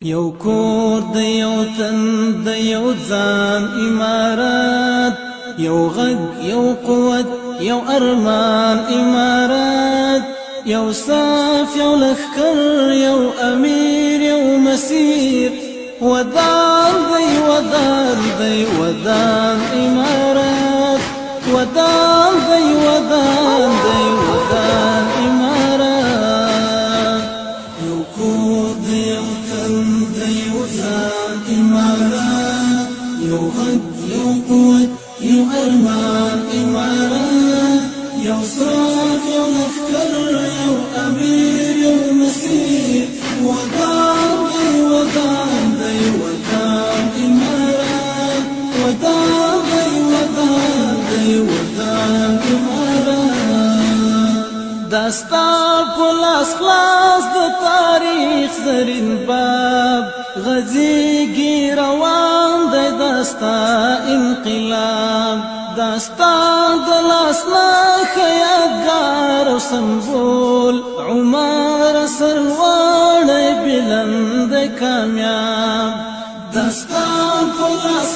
یو کور د یو تن د یو ځان امارات، یو غږ یو قوت یو ارمان امارات، یو صف یو لښکر یو امیر یو مسیر، ودان دی ودان دی ودان امارات، ودان دی ودان دی ودان امارات. یو کور د یو تن د یو ځان امارات، یو غږ یو قوت یو ارمان امارات، یو صف یو لښکر یو امیر یو مسیر، ودان دی ودان دی ودان امارات، ودان دی ودان دی ودان امارات. داستا په لاس خلاص د تاریخ زرین باب، غزیږي روان دی داستا انقلاب، داستا د لاس نه یادګار او سمبول، عمر سرلوړی بلند کامیاب. داستا په لاس